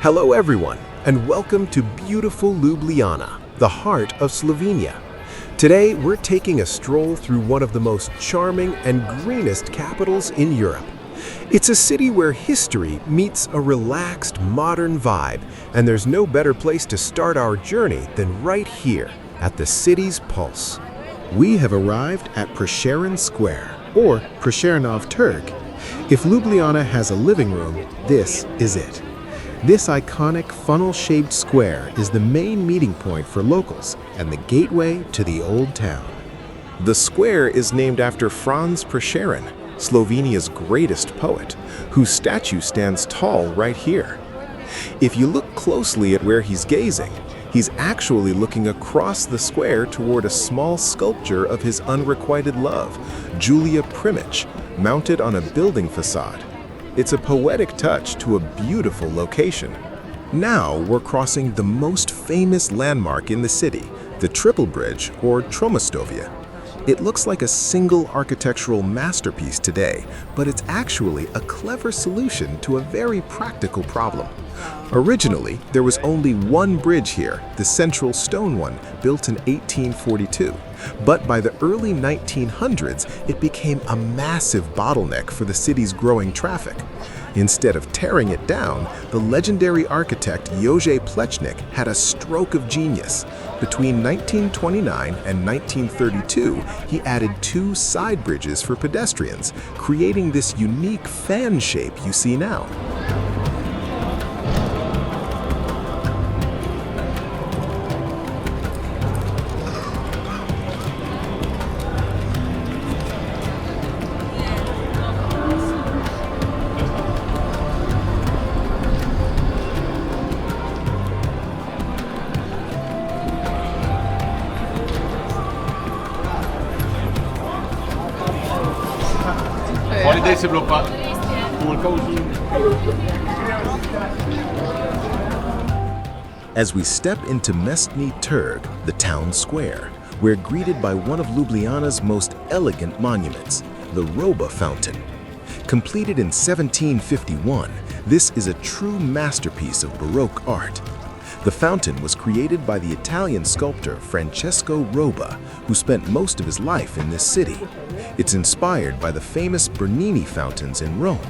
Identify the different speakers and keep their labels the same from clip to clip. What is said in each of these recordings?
Speaker 1: Hello everyone, and welcome to beautiful Ljubljana, the heart of Slovenia. Today, we're taking a stroll through one of the most charming and greenest capitals in Europe. It's a city where history meets a relaxed, modern vibe, and there's no better place to start our journey than right here, at the city's pulse. We have arrived at Prešernov Square, or Prešernov Trg. If Ljubljana has a living room, this is it. This iconic funnel-shaped square is the main meeting point for locals and the gateway to the old town. The square is named after Franz Prešeren, Slovenia's greatest poet, whose statue stands tall right here. If you look closely at where he's gazing, he's actually looking across the square toward a small sculpture of his unrequited love, Julia Primic, mounted on a building facade. It's a poetic touch to a beautiful location. Now we're crossing the most famous landmark in the city, the Triple Bridge, or Tromostovia. It looks like a single architectural masterpiece today, but it's actually a clever solution to a very practical problem. Originally, there was only one bridge here, the central stone one, built in 1842. But by the early 1900s, it became a massive bottleneck for the city's growing traffic. Instead of tearing it down, the legendary architect Plečnik had a stroke of genius. Between 1929 and 1932, he added two side bridges for pedestrians, creating this unique fan shape you see now. As we step into Mestni Trg, the town square, we're greeted by one of Ljubljana's most elegant monuments, the Robbov fountain. Completed in 1751, this is a true masterpiece of Baroque art. The fountain was created by the Italian sculptor Francesco Robbov, who spent most of his life in this city. It's inspired by the famous Bernini fountains in Rome.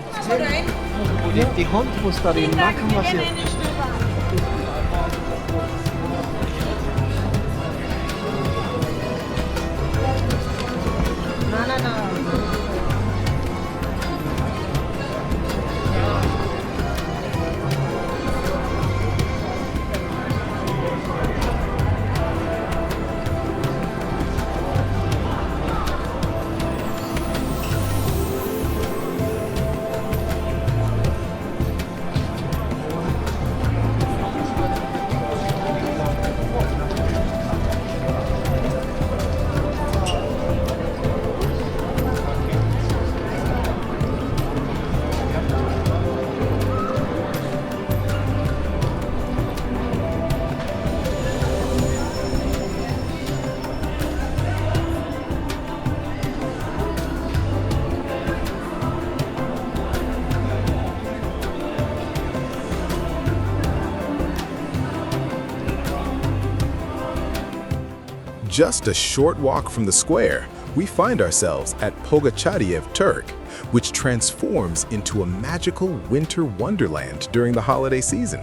Speaker 1: Just a short walk from the square, we find ourselves at Pogačarjev Trg, which transforms into a magical winter wonderland during the holiday season.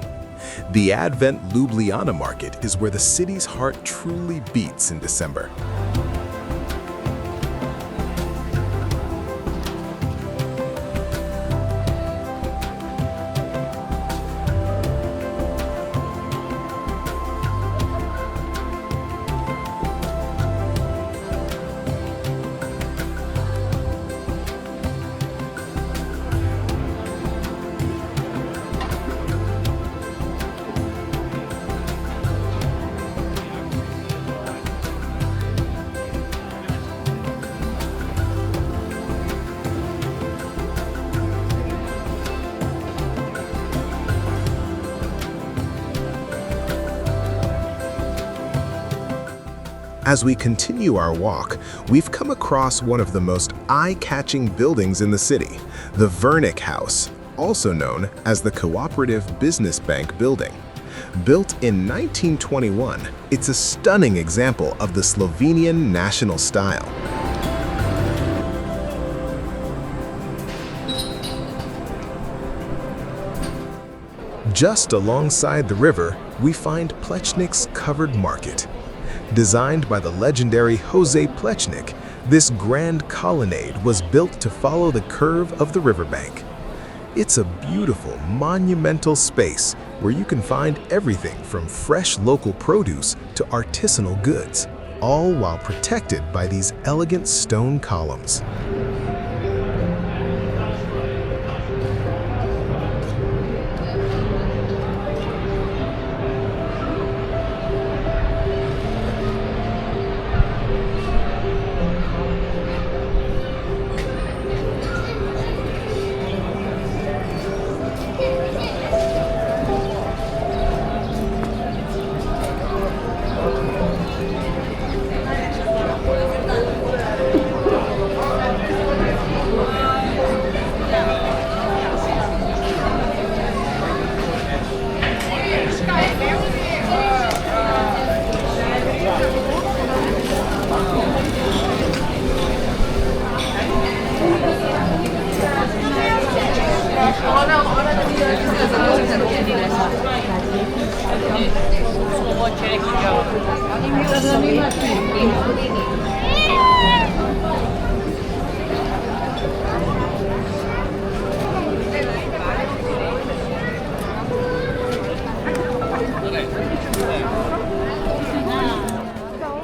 Speaker 1: The Advent Ljubljana market is where the city's heart truly beats in December. As we continue our walk, we've come across one of the most eye-catching buildings in the city, the Vurnik house, also known as the Cooperative Business Bank building. Built in 1921, it's a stunning example of the Slovenian national style. Just alongside the river, we find Plečnik's covered market. Designed by the legendary Jose Plečnik, this grand colonnade was built to follow the curve of the riverbank. It's a beautiful, monumental space where you can find everything from fresh local produce to artisanal goods, all while protected by these elegant stone columns.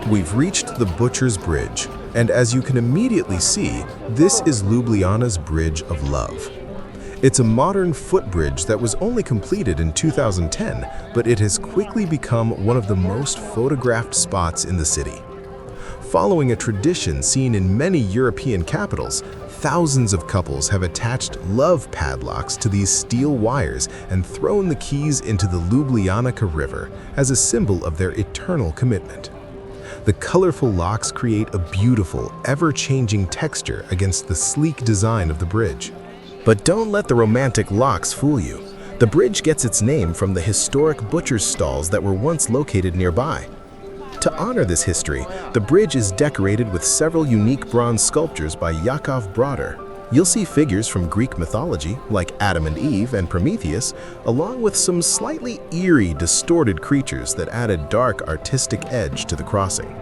Speaker 1: We've reached the Butcher's Bridge, and as you can immediately see, this is Ljubljana's Bridge of Love. It's a modern footbridge that was only completed in 2010, but it has quickly become one of the most photographed spots in the city. Following a tradition seen in many European capitals, thousands of couples have attached love padlocks to these steel wires and thrown the keys into the Ljubljana River as a symbol of their eternal commitment. The colorful locks create a beautiful, ever-changing texture against the sleek design of the bridge. But don't let the romantic locks fool you. The bridge gets its name from the historic butcher's stalls that were once located nearby. To honor this history, the bridge is decorated with several unique bronze sculptures by Yakov Broder. You'll see figures from Greek mythology, like Adam and Eve and Prometheus, along with some slightly eerie, distorted creatures that add a dark, artistic edge to the crossing.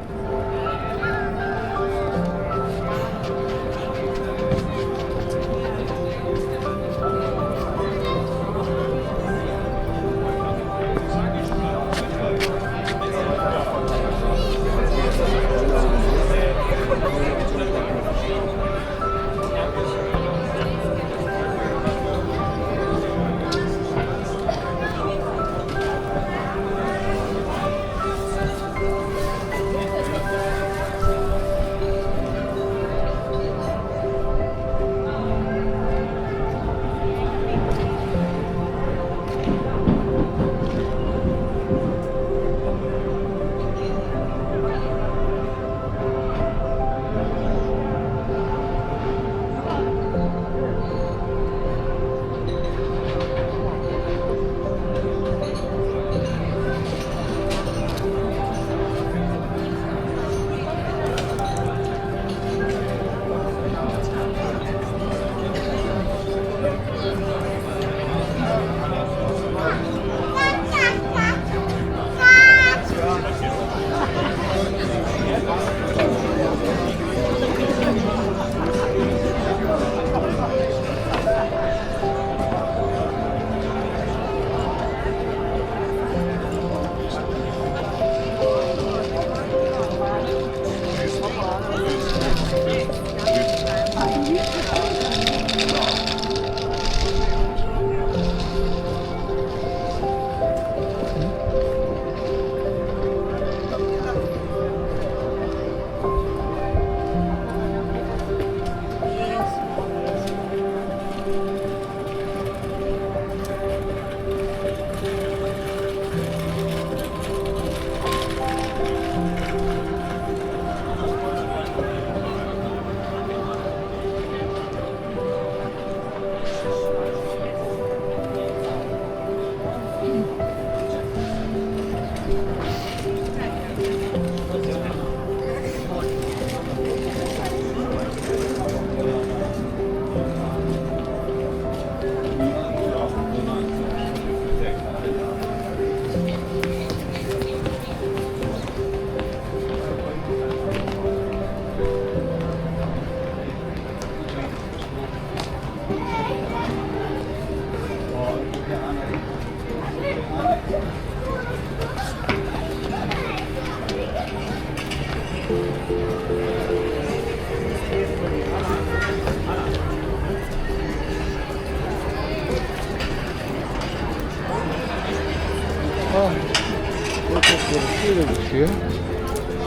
Speaker 2: Questo cortile qui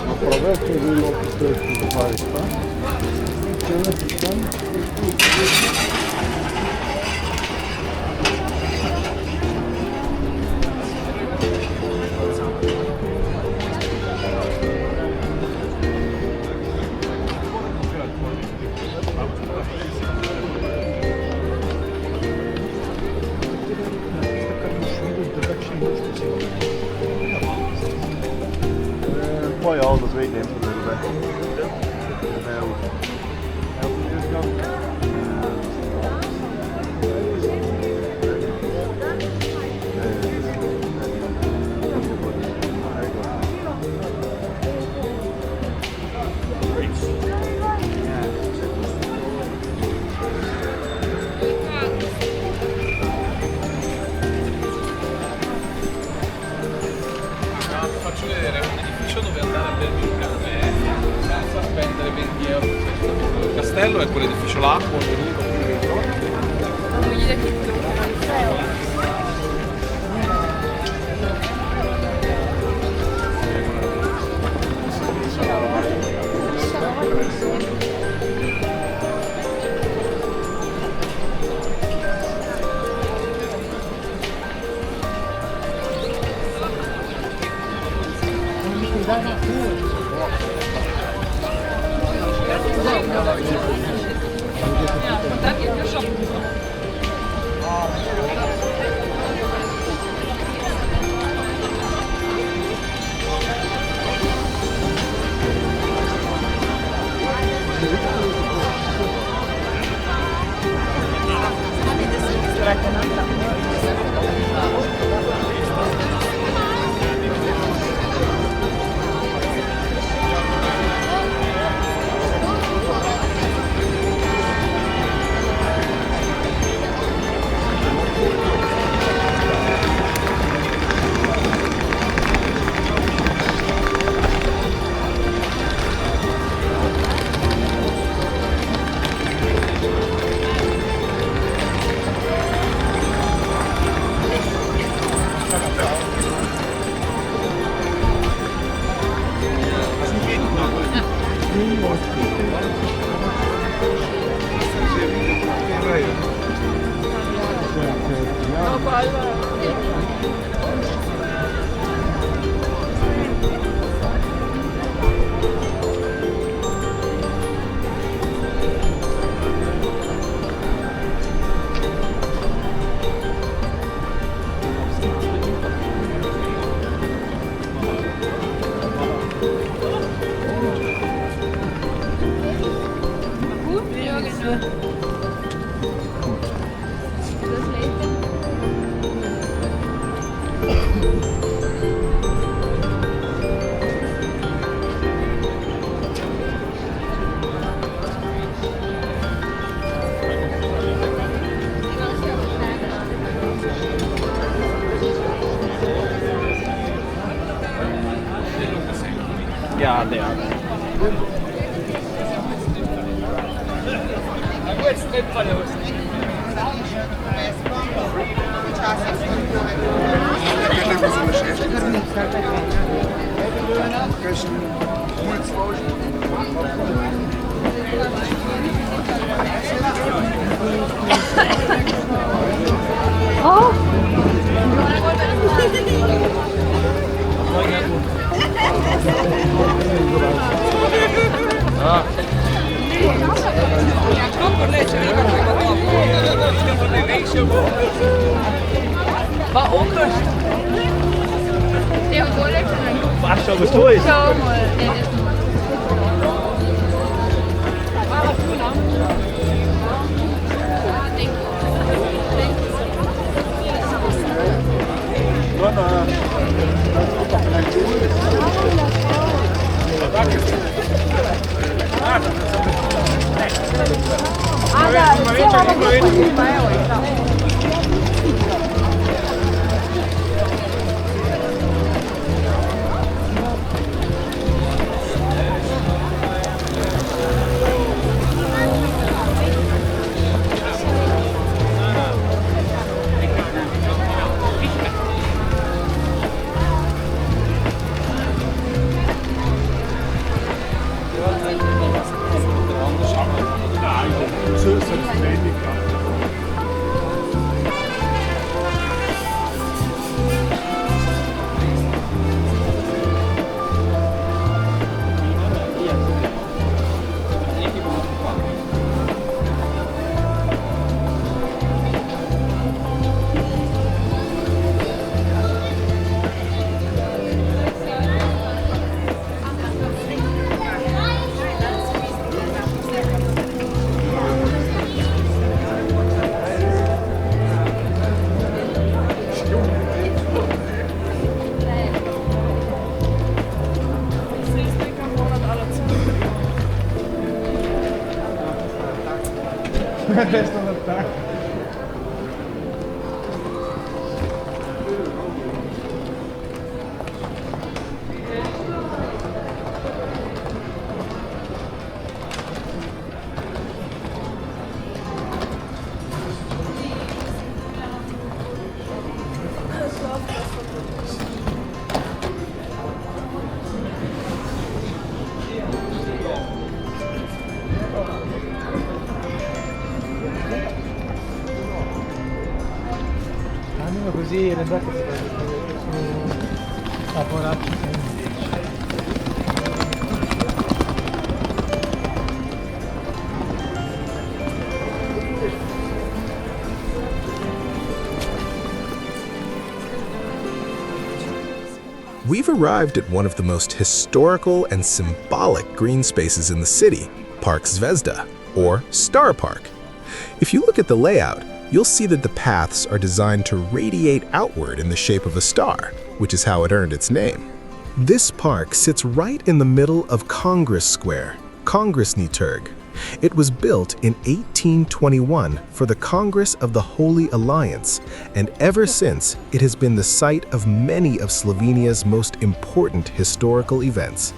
Speaker 2: attraverso il nostro paese c'è una città.
Speaker 3: Poi ho lo sveglia in
Speaker 4: Faccio vedere un edificio dove andare a bermi un caffè senza spendere 20 euro. Il castello è quell'edificio là con l'unico qui dentro.
Speaker 3: Ja, der.
Speaker 5: Var onrust. Det er jo dårligt.
Speaker 3: Bare så historisk.
Speaker 5: Så må det næsten.
Speaker 2: Resto d'attacco. Almeno così le braccia si sono lavorate.
Speaker 1: We've arrived at one of the most historical and symbolic green spaces in the city, Park Zvezda, or Star Park. If you look at the layout, you'll see that the paths are designed to radiate outward in the shape of a star, which is how it earned its name. This park sits right in the middle of Congress Square, Kongresni Trg. It was built in 1821 for the Congress of the Holy Alliance, and ever since it has been the site of many of Slovenia's most important historical events.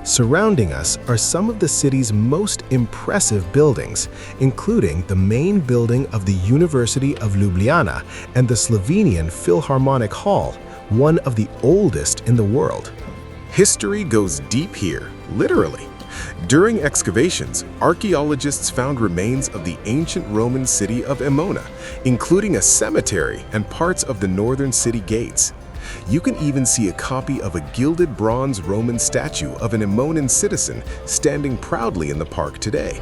Speaker 1: Surrounding us are some of the city's most impressive buildings, including the main building of the University of Ljubljana and the Slovenian Philharmonic Hall, one of the oldest in the world. History goes deep here, literally. During excavations, archaeologists found remains of the ancient Roman city of Emona, including a cemetery and parts of the northern city gates. You can even see a copy of a gilded bronze Roman statue of an Emonan citizen standing proudly in the park today.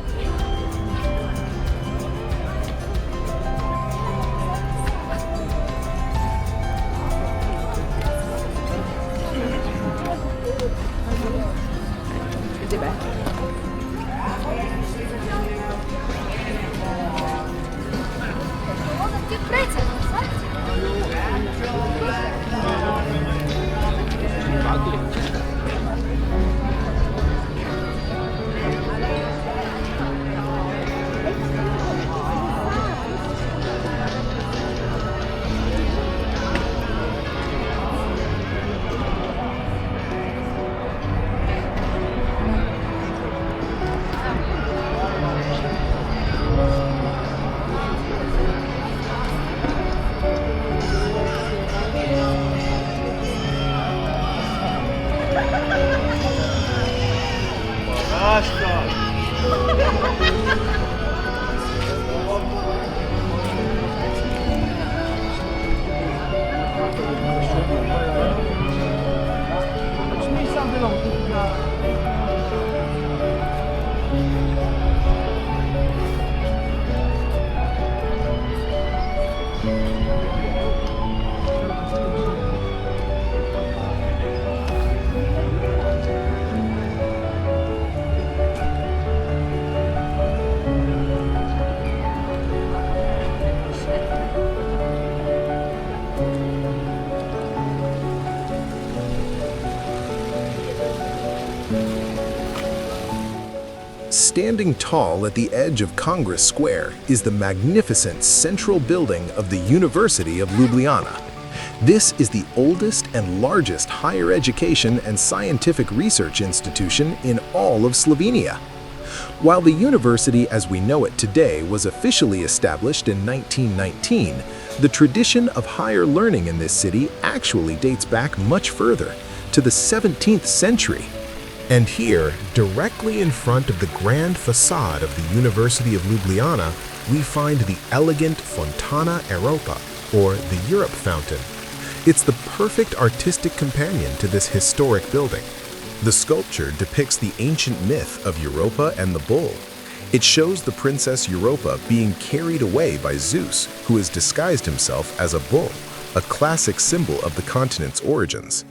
Speaker 1: Standing tall at the edge of Congress Square is the magnificent central building of the University of Ljubljana. This is the oldest and largest higher education and scientific research institution in all of Slovenia. While the university as we know it today was officially established in 1919, the tradition of higher learning in this city actually dates back much further, to the 17th century. And here, directly in front of the grand facade of the University of Ljubljana, we find the elegant Fontana Evropa, or the Europe Fountain. It's the perfect artistic companion to this historic building. The sculpture depicts the ancient myth of Europa and the bull. It shows the Princess Europa being carried away by Zeus, who has disguised himself as a bull, a classic symbol of the continent's origins.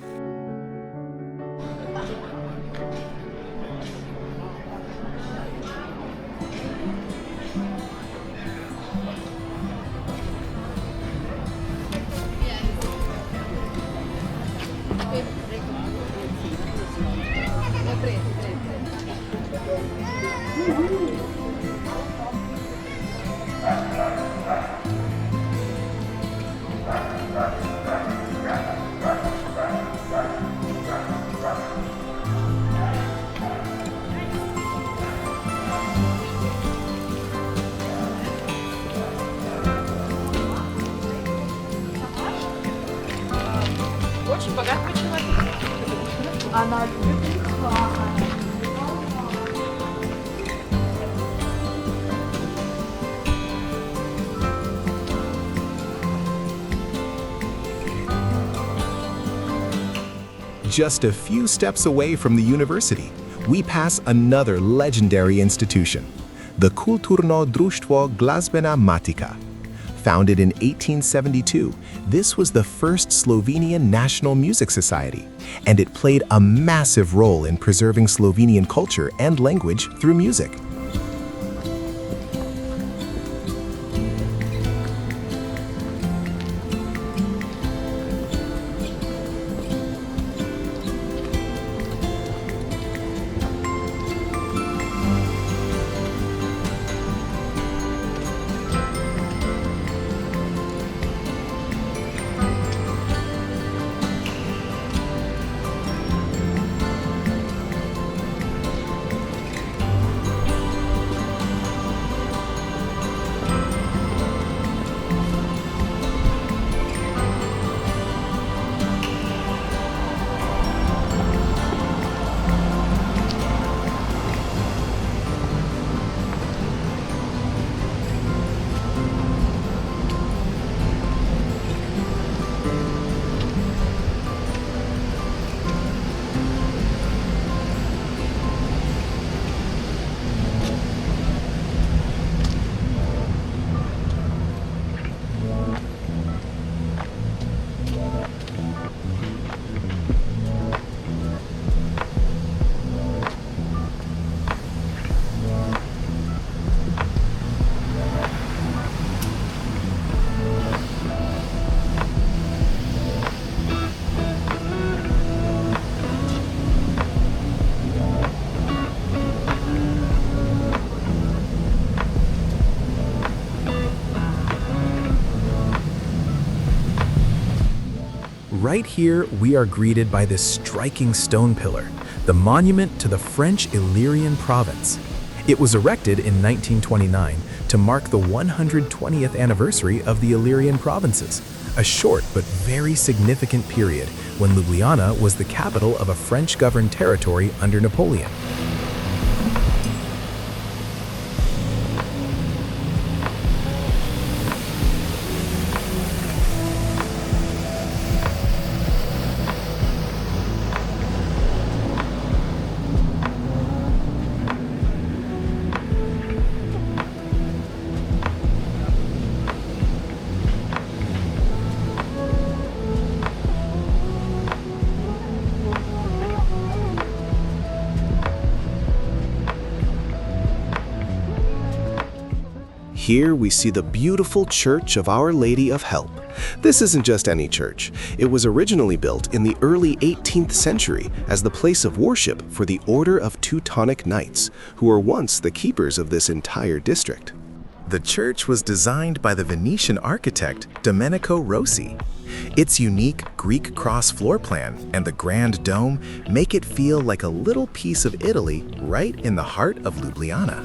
Speaker 5: Очень богатый человек. Она любит плавать.
Speaker 1: Just a few steps away from the university, we pass another legendary institution, the Kulturno Društvo Glasbena Matica. Founded in 1872, this was the first Slovenian national music society, and it played a massive role in preserving Slovenian culture and language through music. Right here, we are greeted by this striking stone pillar, the monument to the French Illyrian province. It was erected in 1929 to mark the 120th anniversary of the Illyrian provinces, a short but very significant period when Ljubljana was the capital of a French-governed territory under Napoleon. Here we see the beautiful Church of Our Lady of Help. This isn't just any church. It was originally built in the early 18th century as the place of worship for the Order of Teutonic Knights, who were once the keepers of this entire district. The church was designed by the Venetian architect Domenico Rossi. Its unique Greek cross floor plan and the grand dome make it feel like a little piece of Italy right in the heart of Ljubljana.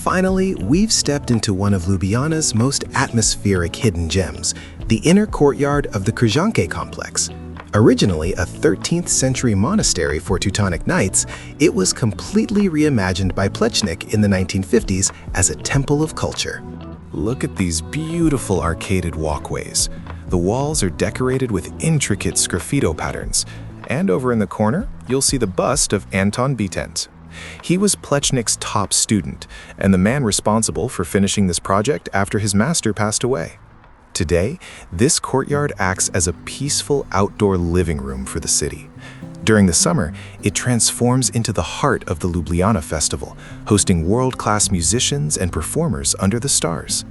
Speaker 1: Finally, we've stepped into one of Ljubljana's most atmospheric hidden gems, the inner courtyard of the Kršćanke complex. Originally a 13th century monastery for Teutonic Knights, it was completely reimagined by Plečnik in the 1950s as a temple of culture. Look at these beautiful arcaded walkways. The walls are decorated with intricate sgraffito patterns. And over in the corner, you'll see the bust of Anton Betent. He was Plečnik's top student and the man responsible for finishing this project after his master passed away. Today, this courtyard acts as a peaceful outdoor living room for the city. During the summer, it transforms into the heart of the Ljubljana Festival, hosting world-class musicians and performers under the stars.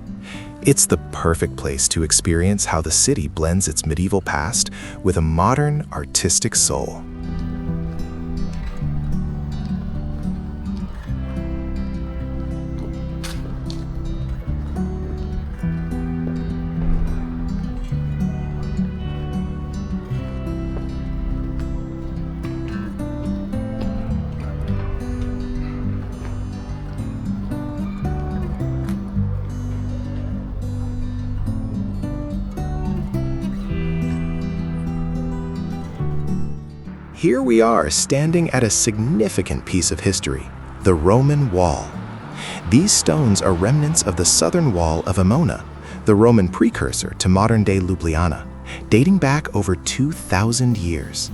Speaker 1: It's the perfect place to experience how the city blends its medieval past with a modern, artistic soul. Here we are standing at a significant piece of history, the Roman Wall. These stones are remnants of the southern wall of Emona, the Roman precursor to modern-day Ljubljana, dating back over 2,000 years.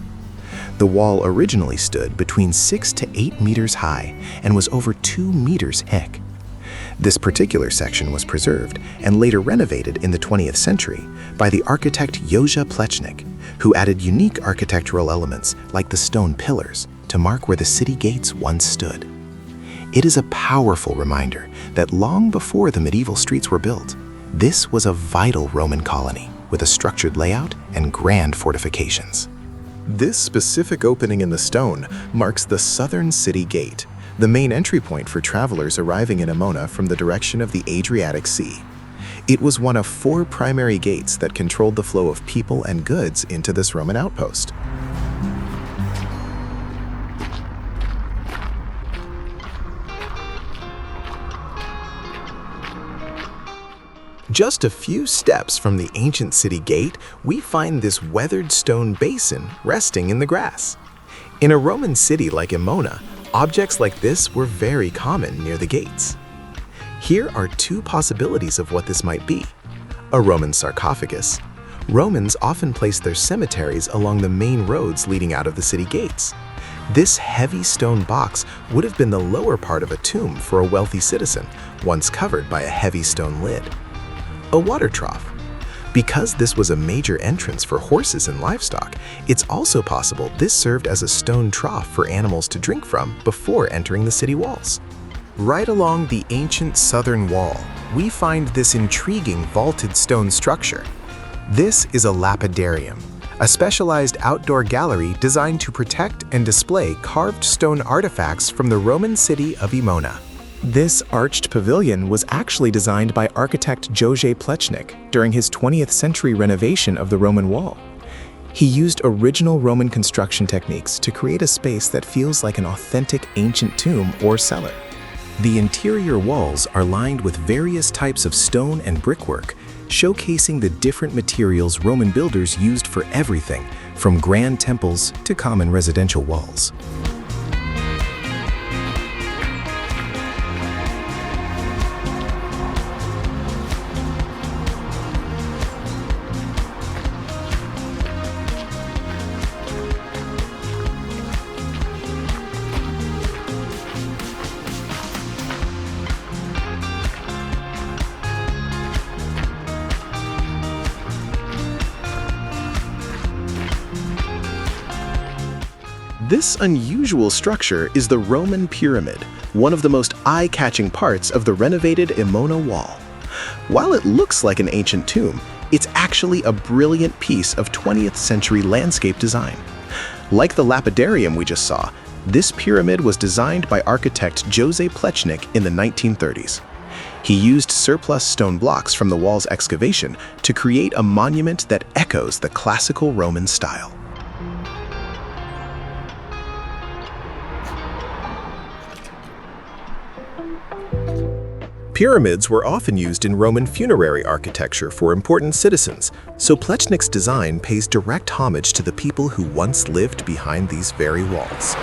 Speaker 1: The wall originally stood between 6 to 8 meters high and was over 2 meters thick. This particular section was preserved and later renovated in the 20th century by the architect Plečnik, who added unique architectural elements like the stone pillars to mark where the city gates once stood. It is a powerful reminder that long before the medieval streets were built, this was a vital Roman colony with a structured layout and grand fortifications. This specific opening in the stone marks the southern city gate, the main entry point for travelers arriving in Emona from the direction of the Adriatic Sea. It was one of 4 primary gates that controlled the flow of people and goods into this Roman outpost. Just a few steps from the ancient city gate, we find this weathered stone basin resting in the grass. In a Roman city like Emona, objects like this were very common near the gates. Here are 2 possibilities of what this might be. A Roman sarcophagus. Romans often placed their cemeteries along the main roads leading out of the city gates. This heavy stone box would have been the lower part of a tomb for a wealthy citizen, once covered by a heavy stone lid. A water trough. Because this was a major entrance for horses and livestock, it's also possible this served as a stone trough for animals to drink from before entering the city walls. Right along the ancient southern wall, we find this intriguing vaulted stone structure. This is a Lapidarium, a specialized outdoor gallery designed to protect and display carved stone artifacts from the Roman city of Emona. This arched pavilion was actually designed by architect Plečnik during his 20th century renovation of the Roman wall. He used original Roman construction techniques to create a space that feels like an authentic ancient tomb or cellar. The interior walls are lined with various types of stone and brickwork, showcasing the different materials Roman builders used for everything, from grand temples to common residential walls. This unusual structure is the Roman pyramid, one of the most eye-catching parts of the renovated Emona wall. While it looks like an ancient tomb, it's actually a brilliant piece of 20th century landscape design. Like the Lapidarium we just saw, this pyramid was designed by architect Plečnik in the 1930s. He used surplus stone blocks from the wall's excavation to create a monument that echoes the classical Roman style. Pyramids were often used in Roman funerary architecture for important citizens, so Plečnik's design pays direct homage to the people who once lived behind these very walls.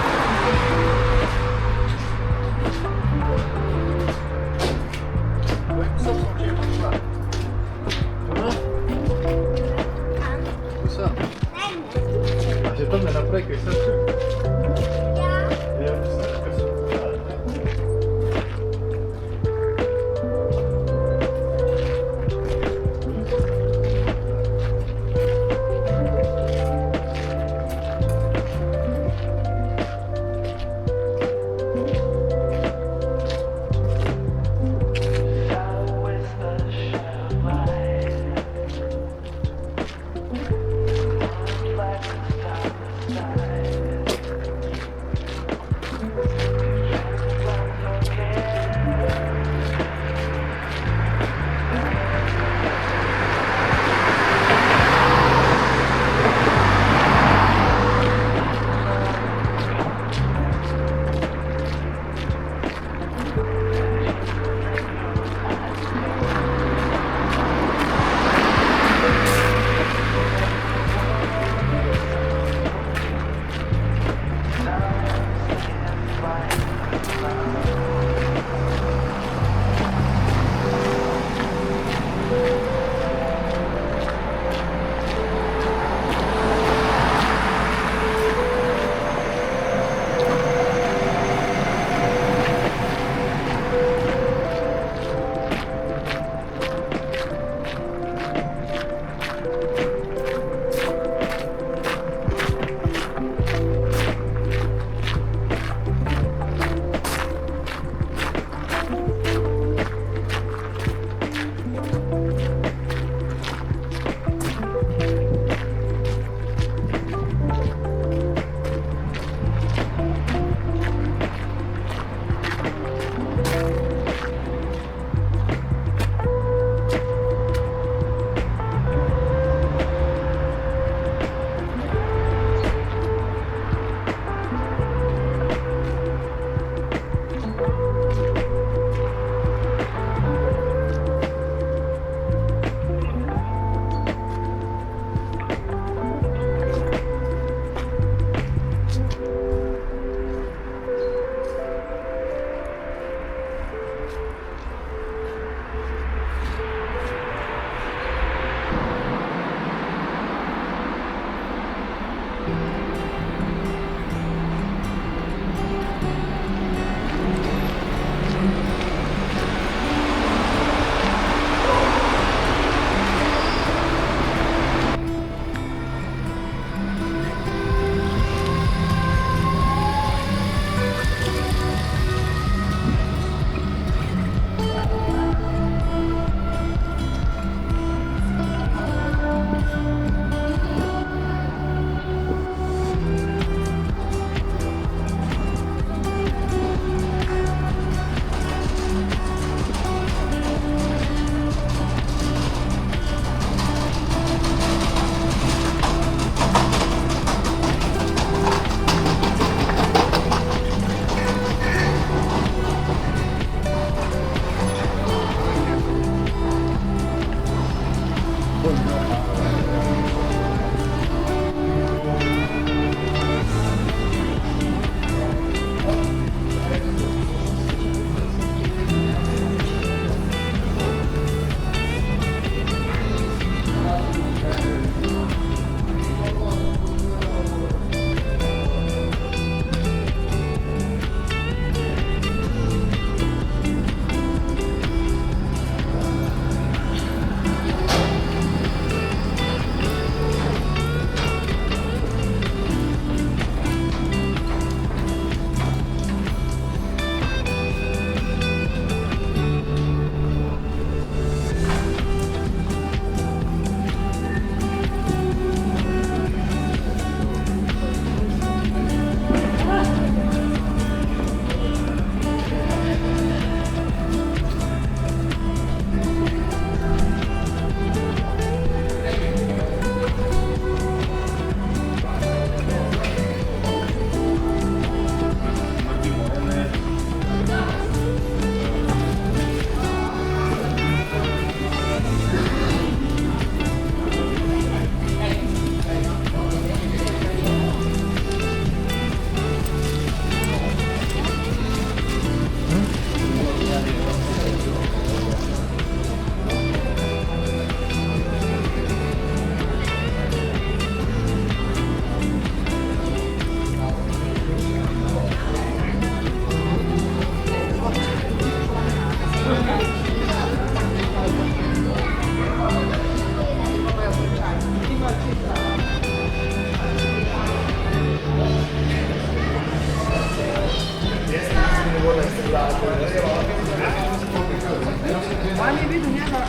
Speaker 5: vidim njega.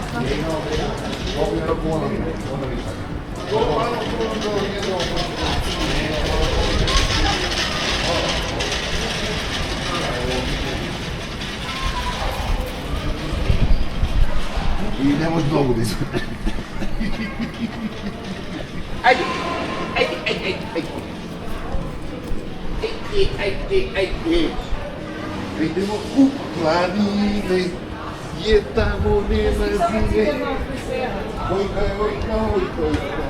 Speaker 6: I nemoj mnogo da izvrši. Ajde, ajde, ajde, ajde, ajde. Ajde, ajde, ajde. Idemo u planine, je tamo nema zime. Ojka, ojka, ojka, ojka.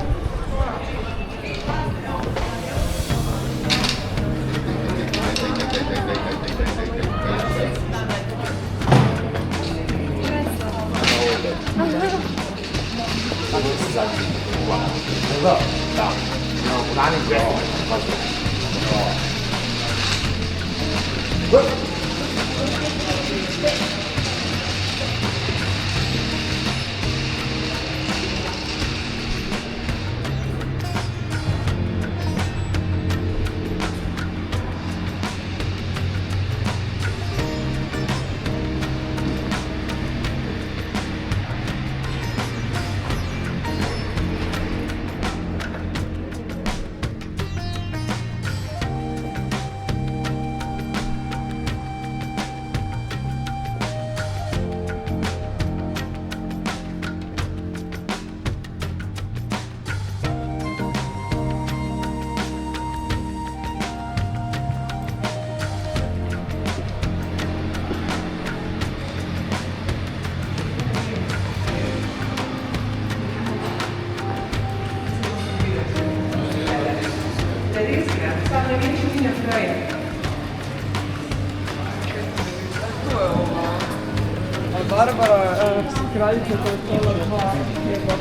Speaker 2: Barbara, kraljica koja je htjela dva hljeba.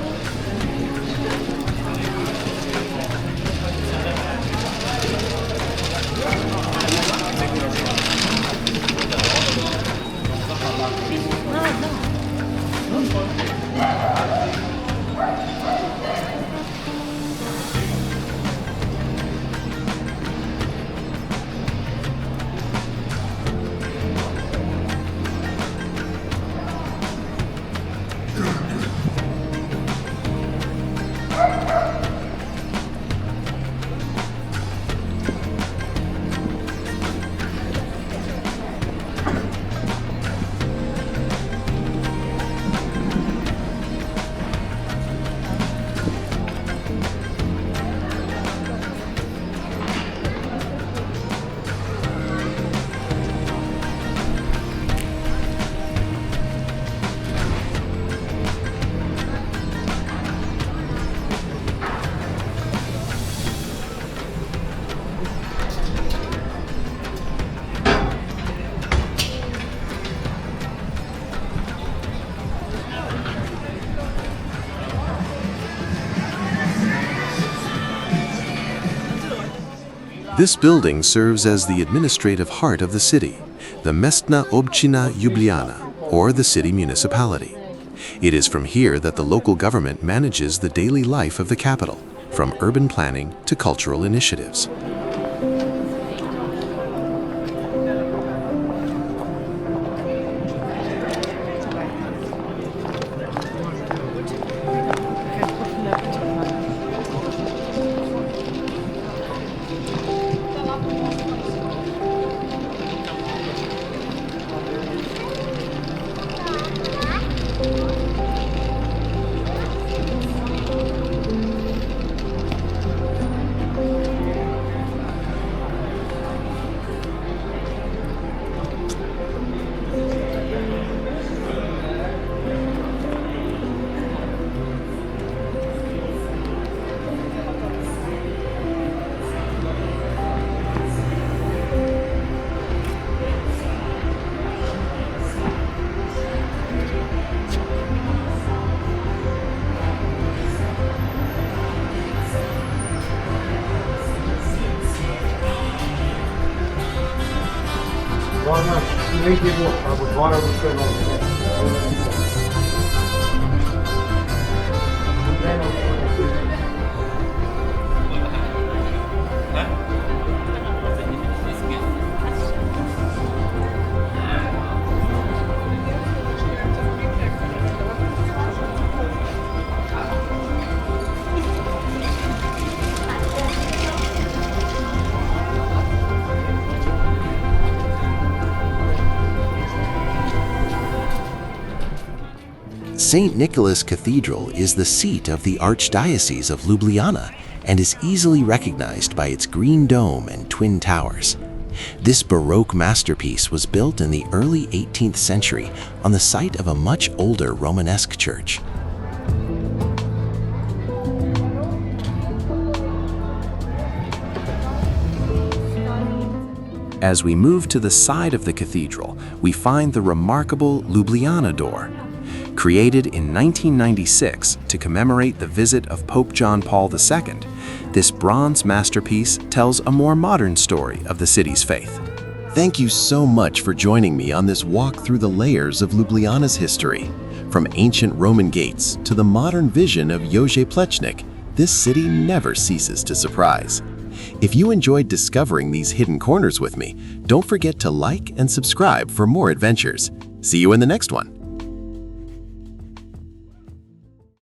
Speaker 1: This building serves as the administrative heart of the city, the Mestna Občina Ljubljana, or the city municipality. It is from here that the local government manages the daily life of the capital, from urban planning to cultural initiatives.
Speaker 7: St. Nicholas Cathedral is the seat of the Archdiocese of Ljubljana and is easily recognized by its green dome and twin towers. This Baroque masterpiece was built in the early 18th century on the site of a much older Romanesque church. As we move to the side of the cathedral, we find the remarkable Ljubljana door. Created in 1996 to commemorate the visit of Pope John Paul II, this bronze masterpiece tells a more modern story of the city's faith. Thank you so much for joining me on this walk through the layers of Ljubljana's history. From ancient Roman gates to the modern vision of Plečnik, this city never ceases to surprise. If you enjoyed discovering these hidden corners with me, don't forget to like and subscribe for more adventures. See you in the next one.